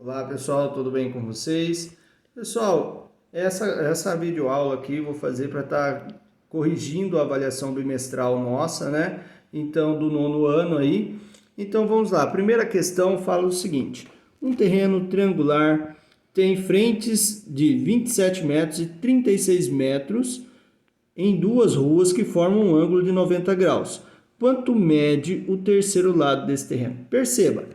Olá pessoal, tudo bem com vocês? Pessoal, essa videoaula aqui eu vou fazer para estar corrigindo a avaliação bimestral nossa, né? Então, do nono ano aí. Então vamos lá, a primeira questão fala o seguinte: um terreno triangular tem frentes de 27 metros e 36 metros em duas ruas que formam um ângulo de 90 graus. Quanto mede o terceiro lado desse terreno? Perceba,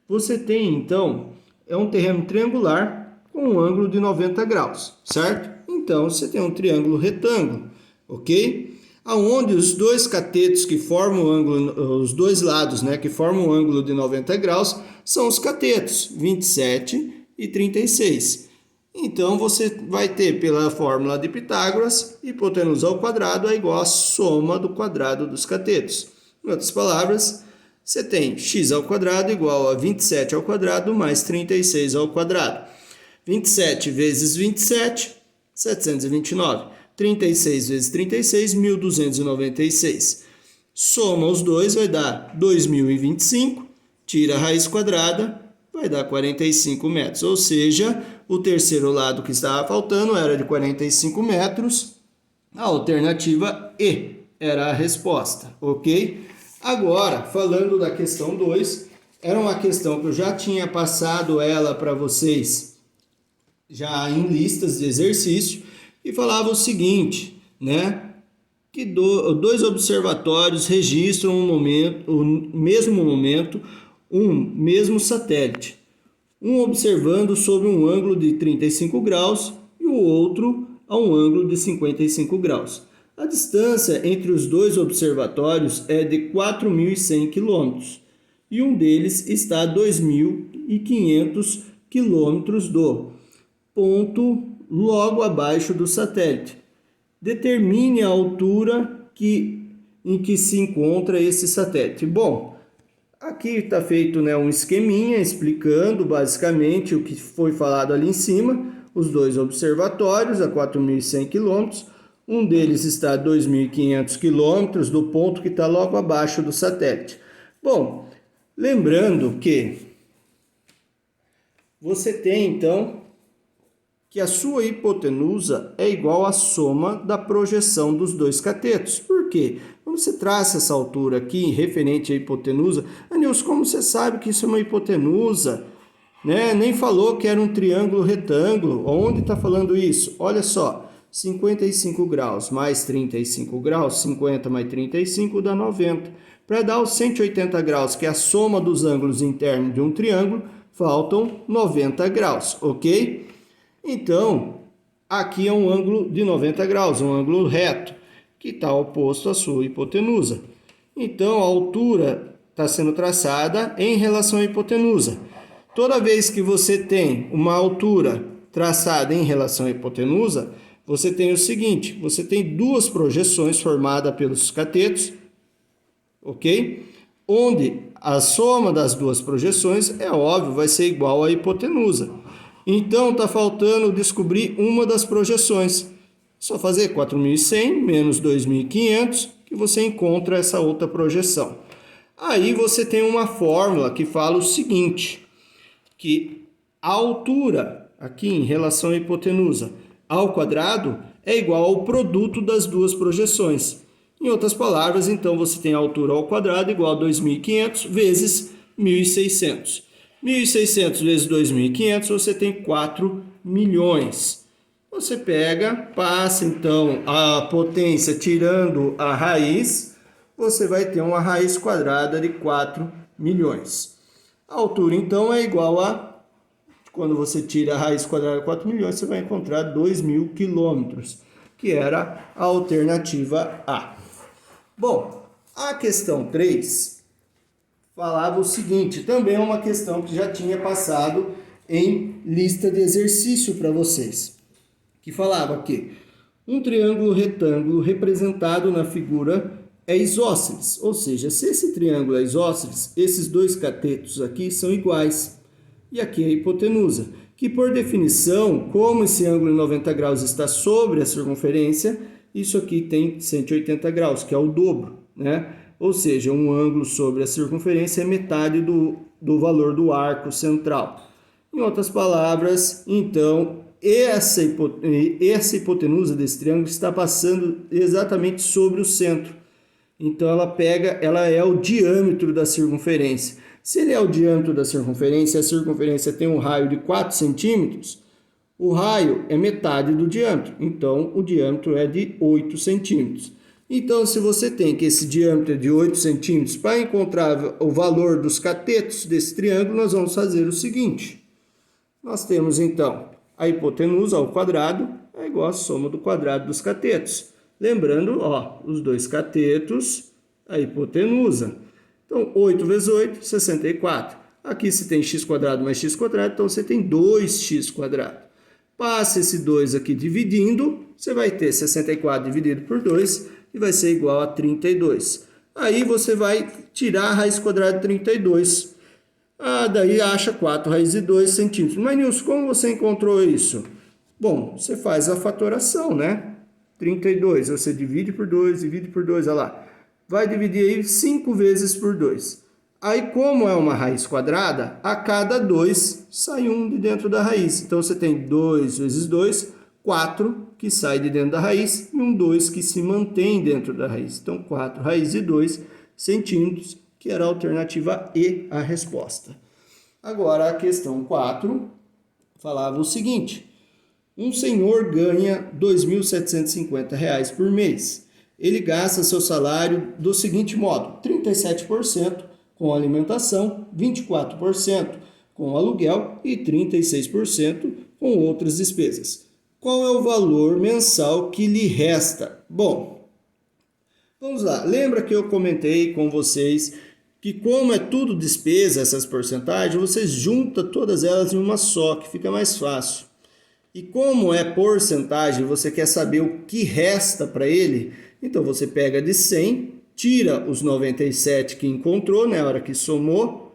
você tem então, é um terreno triangular com um ângulo de 90 graus, certo? Então você tem um triângulo retângulo, ok? Aonde os dois catetos que formam o ângulo, os dois lados, né, que formam o ângulo de 90 graus, são os catetos 27 e 36. Então, você vai ter pela fórmula de Pitágoras, hipotenusa ao quadrado é igual à soma do quadrado dos catetos. Em outras palavras, você tem x ao quadrado igual a 27 ao quadrado mais 36 ao quadrado. 27 vezes 27, 729. 36 vezes 36, 1296. Soma os dois, vai dar 2025. Tira a raiz quadrada, vai dar 45 metros. Ou seja, o terceiro lado que estava faltando era de 45 metros. A alternativa E era a resposta, ok? Agora, falando da questão 2, era uma questão que eu já tinha passado ela para vocês, já em listas de exercício, e falava o seguinte, né? Que dois observatórios registram o mesmo momento, um mesmo satélite. Um observando sob um ângulo de 35 graus e o outro a um ângulo de 55 graus. A distância entre os dois observatórios é de 4.100 km e um deles está a 2.500 km do ponto logo abaixo do satélite. Determine a altura em que se encontra esse satélite. Bom, aqui está feito, né, um esqueminha explicando basicamente o que foi falado ali em cima. Os dois observatórios a 4.100 km, um deles está a 2.500 km do ponto que está logo abaixo do satélite. Bom, lembrando que você tem então que a sua hipotenusa é igual à soma da projeção dos dois catetos. Por quê? Quando você traça essa altura aqui, referente à hipotenusa, Nilson, como você sabe que isso é uma hipotenusa? Né? Nem falou que era um triângulo retângulo. Onde está falando isso? Olha só, 55 graus mais 35 graus, 50 mais 35 dá 90. Para dar os 180 graus, que é a soma dos ângulos internos de um triângulo, faltam 90 graus, ok? Então, aqui é um ângulo de 90 graus, um ângulo reto, que está oposto à sua hipotenusa. Então, a altura está sendo traçada em relação à hipotenusa. Toda vez que você tem uma altura traçada em relação à hipotenusa, você tem o seguinte, você tem duas projeções formadas pelos catetos, ok? Onde a soma das duas projeções, é óbvio, vai ser igual à hipotenusa. Então, está faltando descobrir uma das projeções. Só fazer 4.100 menos 2.500 que você encontra essa outra projeção. Aí você tem uma fórmula que fala o seguinte, que a altura aqui em relação à hipotenusa ao quadrado é igual ao produto das duas projeções. Em outras palavras, então você tem a altura ao quadrado igual a 2.500 vezes 1.600. 1.600 vezes 2.500, você tem 4 milhões. Você pega, passa então a potência tirando a raiz, você vai ter uma raiz quadrada de 4 milhões. A altura então é igual a, quando você tira a raiz quadrada de 4 milhões, você vai encontrar 2.000 quilômetros, que era a alternativa A. Bom, a questão 3... falava o seguinte, também é uma questão que já tinha passado em lista de exercício para vocês, que falava que um triângulo retângulo representado na figura é isósceles, ou seja, se esse triângulo é isósceles, esses dois catetos aqui são iguais, e aqui é a hipotenusa, que por definição, como esse ângulo em 90 graus está sobre a circunferência, isso aqui tem 180 graus, que é o dobro, né? Ou seja, um ângulo sobre a circunferência é metade do valor do arco central. Em outras palavras, então, essa hipotenusa desse triângulo está passando exatamente sobre o centro. Então ela é o diâmetro da circunferência. Se ele é o diâmetro da circunferência, a circunferência tem um raio de 4 centímetros, o raio é metade do diâmetro, então o diâmetro é de 8 centímetros. Então, se você tem que esse diâmetro é de 8 centímetros, para encontrar o valor dos catetos desse triângulo, nós vamos fazer o seguinte. Nós temos, então, a hipotenusa ao quadrado é igual à soma do quadrado dos catetos. Lembrando, ó, os dois catetos, a hipotenusa. Então, 8 vezes 8, 64. Aqui se tem x quadrado mais x quadrado, então você tem 2x quadrado. Passa esse 2 aqui dividindo, você vai ter 64 dividido por 2 e vai ser igual a 32. Aí você vai tirar a raiz quadrada de 32. Daí acha 4 raiz de 2 centímetros. Mas, Nilson, como você encontrou isso? Bom, você faz a fatoração, né? 32, você divide por 2, olha lá. Vai dividir aí 5 vezes por 2. Aí, como é uma raiz quadrada, a cada 2 sai 1 de dentro da raiz. Então, você tem 2 vezes 2, 4 que sai de dentro da raiz e um 2 que se mantém dentro da raiz. Então, 4 raiz de 2 centímetros, que era a alternativa E, a resposta. Agora, a questão 4 falava o seguinte. Um senhor ganha R$ 2.750 por mês. Ele gasta seu salário do seguinte modo: 37% com alimentação, 24% com aluguel e 36% com outras despesas. Qual é o valor mensal que lhe resta? Bom, vamos lá. Lembra que eu comentei com vocês que, como é tudo despesa, essas porcentagens, vocês juntam todas elas em uma só, que fica mais fácil. E como é porcentagem, você quer saber o que resta para ele, então você pega de 100, tira os 97 que encontrou, na hora que somou,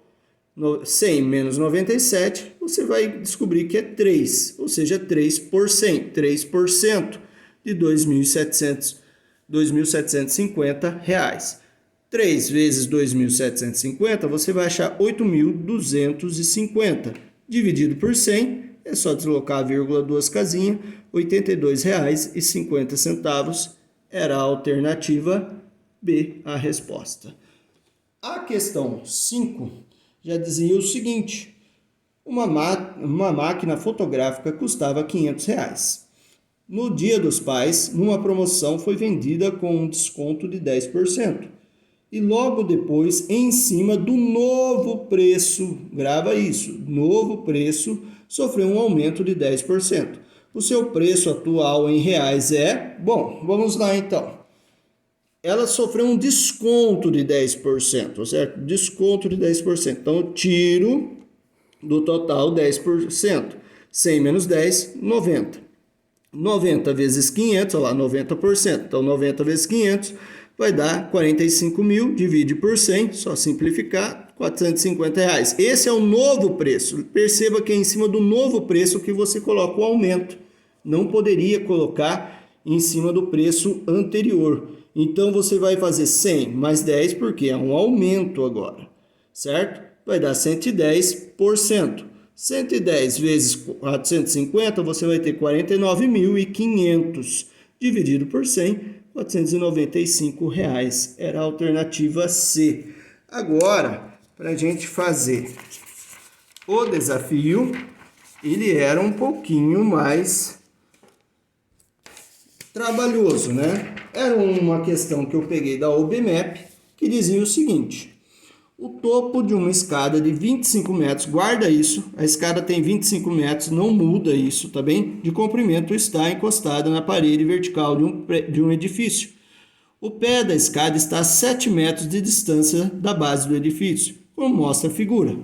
100 menos 97, você vai descobrir que é 3, ou seja, 3%, 3% de R$ 2.750. 3 vezes 2.750, você vai achar 8.250, dividido por 100, é só deslocar a vírgula 2 casinhas, R$ 82,50 era a alternativa B, a resposta. A questão 5 já dizia o seguinte: uma máquina fotográfica custava R$ 500. No Dia dos Pais, numa promoção, foi vendida com um desconto de 10%. E logo depois, em cima do novo preço, grava isso, novo preço, sofreu um aumento de 10%. O seu preço atual em reais é... Bom, vamos lá então. Ela sofreu um desconto de 10%, certo? Desconto de 10%. Então, eu tiro do total 10%. 100 menos 10, 90. 90 vezes 500, olha lá, 90%. Então, 90 vezes 500 vai dar 45 mil, divide por 100, só simplificar, R$ 450. Esse é o novo preço. Perceba que é em cima do novo preço que você coloca o aumento. Não poderia colocar em cima do preço anterior. Então, você vai fazer 100 mais 10, porque é um aumento agora, certo? Vai dar 110%. 110 vezes 450, você vai ter 49.500, dividido por 100, R$ 495. Era a alternativa C. Agora, para a gente fazer o desafio, ele era um pouquinho mais trabalhoso, né? Era uma questão que eu peguei da OBMAP, que dizia o seguinte: o topo de uma escada de 25 metros, guarda isso, a escada tem 25 metros, não muda isso, tá bem? De comprimento, está encostada na parede vertical de um edifício. O pé da escada está a 7 metros de distância da base do edifício, como mostra a figura.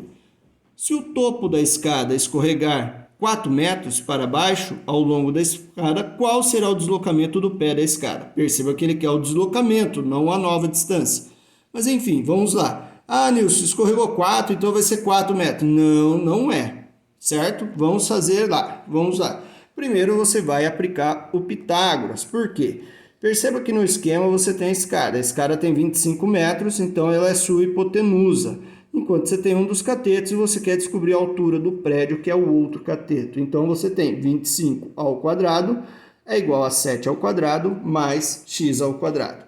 Se o topo da escada escorregar 4 metros para baixo ao longo da escada, qual será o deslocamento do pé da escada? Perceba que ele quer o deslocamento, não a nova distância. Mas enfim, vamos lá. Nilson, escorregou 4, então vai ser 4 metros. Não, não é. Certo? Vamos fazer lá. Vamos lá. Primeiro você vai aplicar o Pitágoras. Por quê? Perceba que no esquema você tem a escada. A escada tem 25 metros, então ela é sua hipotenusa. enquanto você tem um dos catetos e você quer descobrir a altura do prédio, que é o outro cateto. Então, você tem 25 ao quadrado é igual a 7 ao quadrado mais x ao quadrado.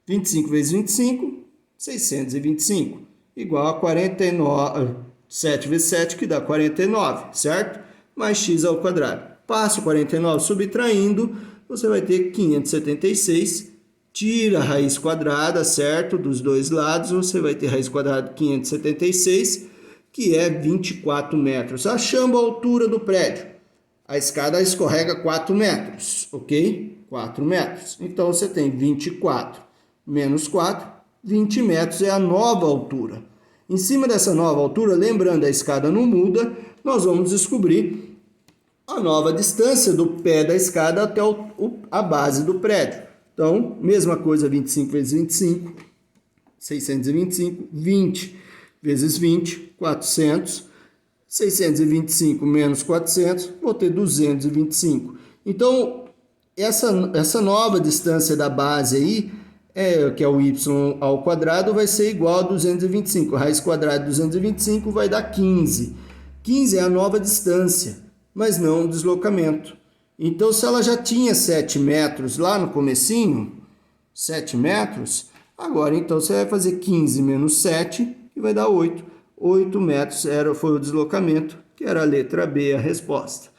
25 vezes 25, 625, igual a 49, 7 vezes 7, que dá 49, certo? Mais x ao quadrado. Passa o 49 subtraindo, você vai ter 576, tira a raiz quadrada, certo? Dos dois lados, você vai ter raiz quadrada de 576, que é 24 metros. Achamos a altura do prédio. A escada escorrega 4 metros, ok? 4 metros. Então, você tem 24 menos 4, 20 metros é a nova altura. Em cima dessa nova altura, lembrando, a escada não muda, nós vamos descobrir a nova distância do pé da escada até a base do prédio. Então, mesma coisa, 25 vezes 25, 625, 20 vezes 20, 400, 625 menos 400, vou ter 225. Então, essa nova distância da base aí, que é o y ao quadrado, vai ser igual a 225. A raiz quadrada de 225 vai dar 15. 15 é a nova distância, mas não o deslocamento. Então, se ela já tinha 7 metros lá no comecinho, 7 metros, agora então você vai fazer 15 menos 7, que vai dar 8. 8 metros foi o deslocamento, que era a letra B, a resposta.